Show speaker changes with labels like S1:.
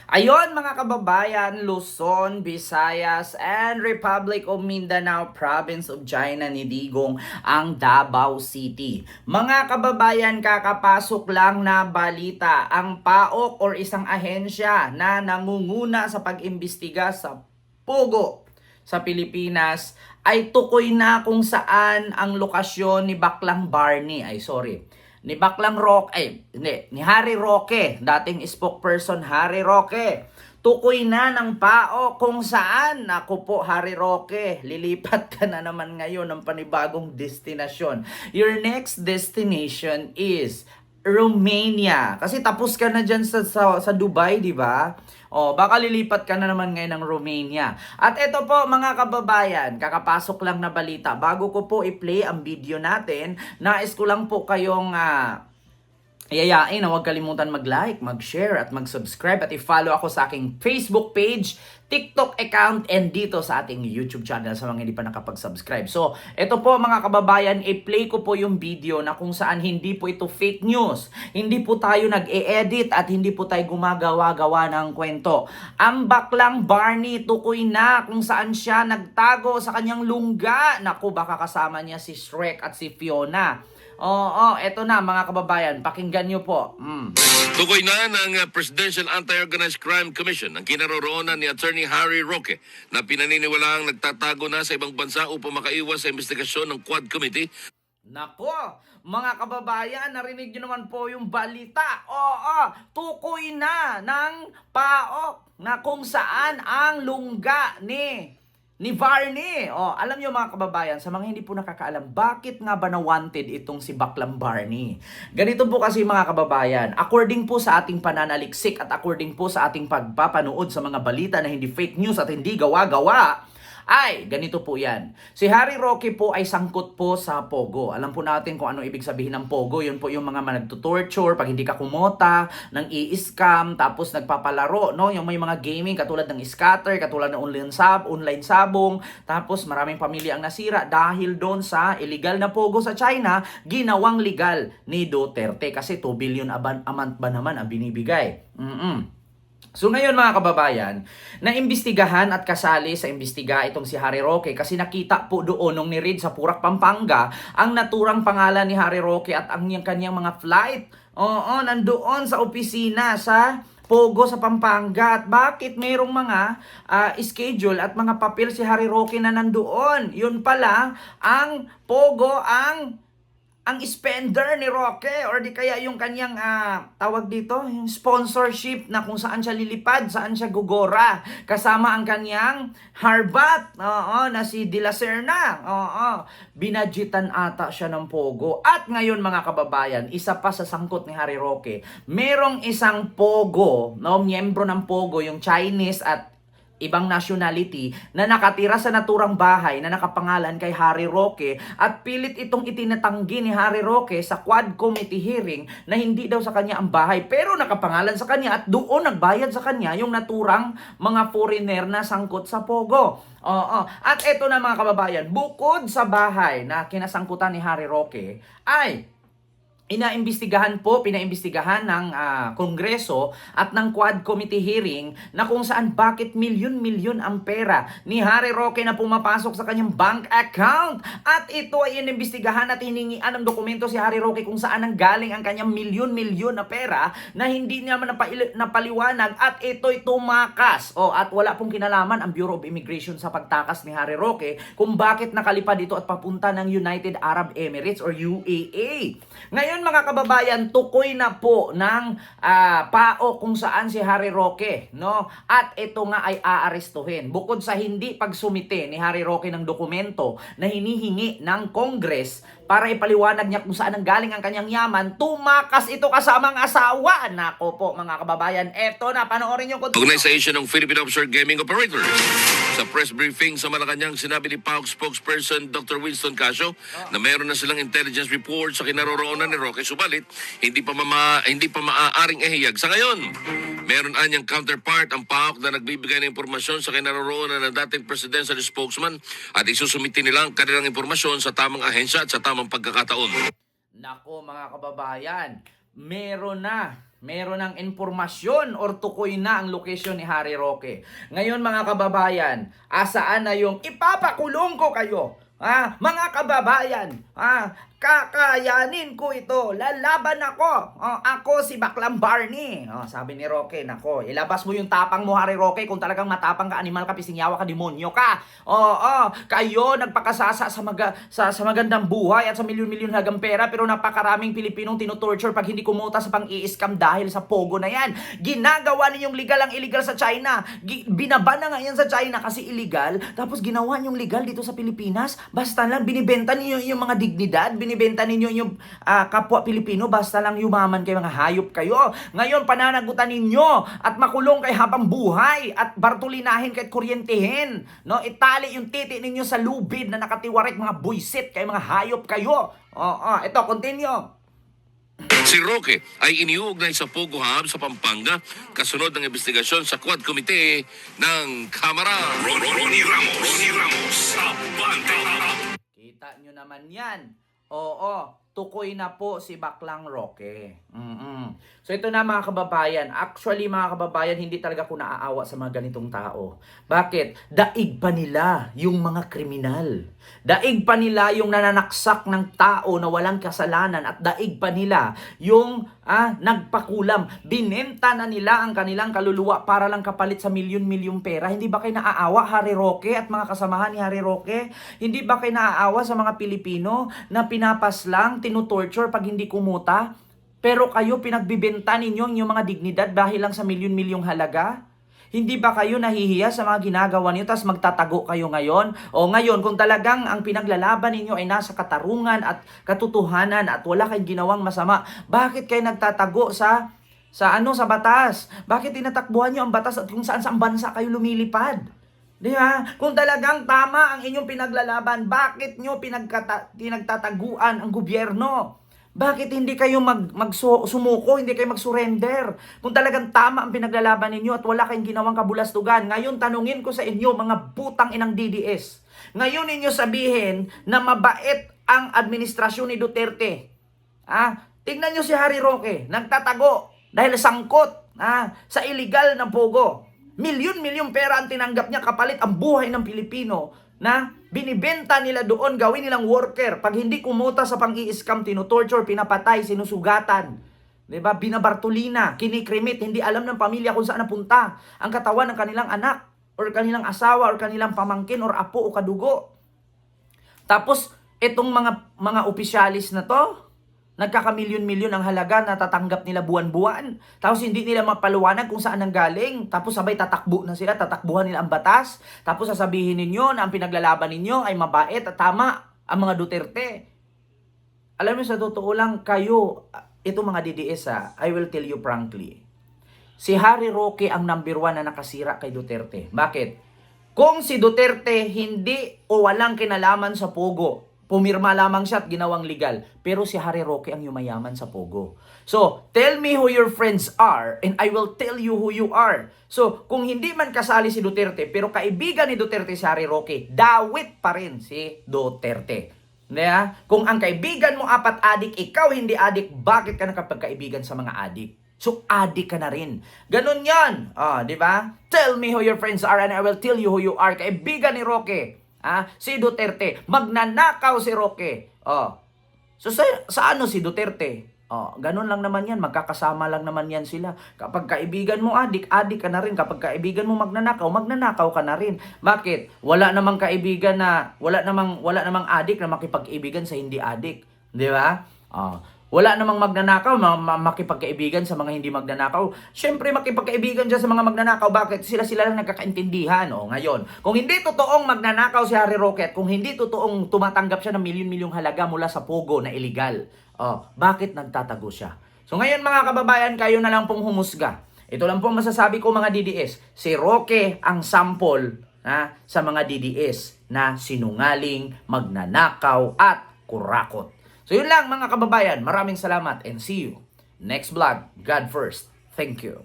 S1: Ayon mga kababayan, Luzon, Visayas, and Republic of Mindanao, Province of China ni Digong ang Davao City. Mga kababayan, kakapasok lang na balita, ang PAOK or isang ahensya na nangunguna sa pag-imbestiga sa Pogo sa Pilipinas ay tukoy na kung saan ang lokasyon ni Baklang Barney. Ni Baklang Roque, hindi, ni Harry Roque, dating spokesperson Harry Roque. Tukoy na ng PAO kung saan. Ako po, Harry Roque, lilipat ka na naman ngayon ng panibagong destinasyon. Your next destination is Romania. Kasi tapos ka na dyan sa Dubai, di ba? O, baka lilipat ka na naman ngayon ng Romania. At ito po mga kababayan, kakapasok lang na balita. Bago ko po i-play ang video natin, nais ko lang po kayong yayain na huwag kalimutan mag-like, mag-share at mag-subscribe at i-follow ako sa aking Facebook page, TikTok account, and dito sa ating YouTube channel sa mga hindi pa nakapag-subscribe. So, ito po mga kababayan, i-play ko po yung video na kung saan hindi po ito fake news. Hindi po tayo nag-e-edit at hindi po tayo gumagawa-gawa ng kwento. Ang Baklang Barney, tukoy na kung saan siya nagtago sa kanyang lungga. Naku, baka kasama niya si Shrek at si Fiona. Oo, eto na mga kababayan, pakinggan nyo po.
S2: Tukoy na ng Presidential Anti-Organized Crime Commission ang kinaroroonan ni Attorney Harry Roque na pinaniniwalaang nagtatago na sa ibang bansa upang makaiwas sa investigasyon ng Quad Committee.
S1: Nako, mga kababayan, narinig nyo naman po yung balita. Oo, tukoy na ng PAOK na kung saan ang lungga ni Barney. Oh, alam niyo mga kababayan, sa mga hindi po nakakaalam, bakit nga ba na wanted itong si Baklang Barney? Ganito po kasi mga kababayan, according po sa ating pananaliksik at according po sa ating pagpapanood sa mga balita na hindi fake news at hindi gawa-gawa, ay, ganito po yan. Si Harry Roque po ay sangkot po sa Pogo. Alam po natin kung ano ibig sabihin ng Pogo. Yun po yung mga nagtutorture, pag hindi ka kumota, nang i-scam, tapos nagpapalaro, no? Yung may mga gaming katulad ng scatter, katulad ng online sabong, tapos maraming pamilya ang nasira dahil doon sa illegal na Pogo sa China, ginawang legal ni Duterte kasi 2 billion a month ba naman ang binibigay. So ngayon mga kababayan, naimbestigahan at kasali sa imbestiga itong si Harry Roque kasi nakita po doon nung ni-read sa Purak, Pampanga ang naturang pangalan ni Harry Roque at ang kanyang mga flight. Oo, nandoon sa opisina sa Pogo sa Pampanga. At bakit mayroong mga schedule at mga papel si Harry Roque na nandoon? Yun pala, ang Pogo ang spender ni Roque or di kaya yung kanyang tawag dito, yung sponsorship na kung saan siya lilipad, saan siya gugora. Kasama ang kanyang harbat, na si De La Serna. Binadgetan ata siya ng Pogo. At ngayon mga kababayan, isa pa sa sangkot ni Harry Roque, merong isang Pogo, miyembro ng Pogo, yung Chinese at ibang nationality na nakatira sa naturang bahay na nakapangalan kay Harry Roque at pilit itong itinatanggi ni Harry Roque sa Quad Committee hearing na hindi daw sa kanya ang bahay pero nakapangalan sa kanya at doon nagbayad sa kanya yung naturang mga foreigner na sangkot sa Pogo. At eto na mga kababayan, bukod sa bahay na kinasangkutan ni Harry Roque ay pinaimbestigahan ng Kongreso at ng Quad Committee hearing na kung saan bakit milyon-milyon ang pera ni Harry Roque na pumapasok sa kanyang bank account. At ito ay inimbestigahan at hiningian ng dokumento si Harry Roque kung saan nanggaling ang kanyang milyon-milyon na pera na hindi niya napaliwanag at ito'y tumakas. At wala pong kinalaman ang Bureau of Immigration sa pagtakas ni Harry Roque kung bakit nakalipad dito at papunta ng United Arab Emirates or UAE. Ngayon mga kababayan, tukoy na po ng PAO kung saan si Harry Roque, no? At ito nga ay aarestuhin. Bukod sa hindi pagsumite ni Harry Roque ng dokumento na hinihingi ng Congress para ipaliwanag niya kung saan nanggaling ang kanyang yaman, tumakas ito kasamang asawa. Nako po mga kababayan, eto na, panoorin niyo ko.
S2: Organization ng Philippine Offshore Gaming Operators. Sa press briefing sa Malacanang, sinabi ni PAOK spokesperson Dr. Winston Casio na meron na silang intelligence report sa kinaroroonan ni Roque, subalit hindi pa maaaring ihayag sa ngayon. Meron anyang counterpart ang PAOK na nagbibigay ng impormasyon sa kinaroroonan ng dating presidential spokesman at isusumiti nila ang kanilang impormasyon sa tamang ahensya at sa tamang pagkakataon.
S1: Nako mga kababayan, meron na meron ng informasyon or tukoy na ang lokasyon ni Harry Roque. Ngayon mga kababayan, asaan na yung ipapakulong ko kayo? Mga kababayan, kakayanin ko ito. Lalaban ako. Ako si Baklang Barney. Sabi ni Roque, nako, ilabas mo yung tapang mo, Harry Roque. Kung talagang matapang ka, animal ka, pisingyawa ka, demonyo ka. Kayo nagpakasasa sa magandang buhay at sa milyon-milyon hagang pera, pero napakaraming Pilipinong tinutorture pag hindi kumuta sa pang-i-scam dahil sa pogo na yan. Ginagawa ninyong legal ang illegal sa China. Binaban na nga yan sa China kasi illegal. Tapos ginawa ninyong legal dito sa Pilipinas. Basta lang binibenta ninyo yung mga dignidad, binibenta ninyo yung kapwa Pilipino, basta lang yumaman kayo, mga hayop kayo. Ngayon, pananagutan ninyo at makulong kayo habang buhay at bartulinahin kahit kuryentehin. No? Itali yung titi ninyo sa lubid na nakatiwarik, mga buisit kayo, mga hayop kayo. Ito, continue.
S2: Si Roque ay iniuugnay sa Pogo Hub sa Pampanga kasunod ng investigasyon sa Quad Committee ng Kamara. Ronnie Ramos sa Banta.
S1: Kita nyo naman yan. Tukoy na po si Baklang Roque. So ito na mga kababayan. Actually mga kababayan, hindi talaga ako naaawa sa mga ganitong tao. Bakit? Daig pa nila yung mga kriminal. Daig pa nila yung nananaksak ng tao na walang kasalanan. At daig pa nila yung nagpakulam. Binenta na nila ang kanilang kaluluwa para lang kapalit sa milyon-milyong pera. Hindi ba kayo naaawa, Harry Roque at mga kasamahan ni Harry Roque? Hindi ba kayo naaawa sa mga Pilipino na pinapaslang, tinutorture pag hindi kumuta? Pero kayo pinagbibenta ninyo yung mga dignidad dahil lang sa milyon-milyong halaga? Hindi ba kayo nahihiya sa mga ginagawa niyo tapos magtatago kayo ngayon? O ngayon, kung talagang ang pinaglalaban ninyo ay nasa katarungan at katotohanan at wala kayong ginawang masama, bakit kayo nagtatago sa batas? Bakit tinatakbuhan niyo ang batas at kung saan bansa kayo lumilipad? Di ba? Kung talagang tama ang inyong pinaglalaban, bakit nyo pinagtataguan ang gobyerno? Bakit hindi kayo sumuko, hindi kayo mag-surrender? Kung talagang tama ang pinaglalaban ninyo at wala kayong ginawang kabulastugan, ngayon tanungin ko sa inyo, mga butang inang DDS. Ngayon ninyo sabihin na mabait ang administrasyon ni Duterte. Tingnan nyo si Harry Roque, nagtatago dahil sangkot sa illegal na pogo. Milyon-milyong pera ang tinanggap niya kapalit ang buhay ng Pilipino na binibenta nila doon, gawin nilang worker. Pag hindi kumuta sa pang-i-scam, tinutorture, pinapatay, sinusugatan. Diba? Binabartolina, kinikrimit, hindi alam ng pamilya kung saan napunta ang katawan ng kanilang anak or kanilang asawa or kanilang pamangkin or apo o kadugo. Tapos, itong mga opisyalis na to, nagkakamilyon-milyon ang halaga na tatanggap nila buwan-buwan. Tapos hindi nila mapaluwanag kung saan nanggaling. Tapos sabay tatakbo na sila, tatakbuhan nila ang batas. Tapos sasabihin ninyo na ang pinaglalaban ninyo ay mabait at tama ang mga Duterte. Alam mo, sa totoo lang, kayo, ito mga DDS I will tell you frankly. Si Harry Roque ang number 1 na nakasira kay Duterte. Bakit? Kung si Duterte hindi o walang kinalaman sa Pogo, pumirma lamang siya at ginawang legal. Pero si Harry Roque ang yumayaman sa Pogo. So, tell me who your friends are and I will tell you who you are. So, kung hindi man kasali si Duterte, pero kaibigan ni Duterte si Harry Roque, dawit pa rin si Duterte. Kung ang kaibigan mo 4 adik, ikaw hindi adik, bakit ka nakapagkaibigan sa mga adik? So, adik ka na rin. Ganun yan. Di ba? Tell me who your friends are and I will tell you who you are. Kaibigan ni Roque. Si Duterte, magnanakaw si Roque. So sa ano si Duterte? Ganun lang naman yan, magkakasama lang naman yan sila. Kapag kaibigan mo adik ka na rin. Kapag kaibigan mo magnanakaw ka na rin. Bakit? Wala namang kaibigan na, wala namang adik na makipag-ibigan sa hindi adik. Di ba? Wala namang magnanakaw, makipagkaibigan sa mga hindi magnanakaw. Siyempre, makipagkaibigan dyan sa mga magnanakaw. Bakit? Sila lang nagkakaintindihan. Ngayon, kung hindi totoong magnanakaw si Harry Roque, kung hindi totoong tumatanggap siya ng milyon-milyong halaga mula sa Pogo na illegal, bakit nagtatago siya? So ngayon mga kababayan, kayo na lang pong humusga. Ito lang pong masasabi ko mga DDS. Si Roque ang sample sa mga DDS na sinungaling, magnanakaw at kurakot. So yun lang mga kababayan, maraming salamat and see you next vlog. God first. Thank you.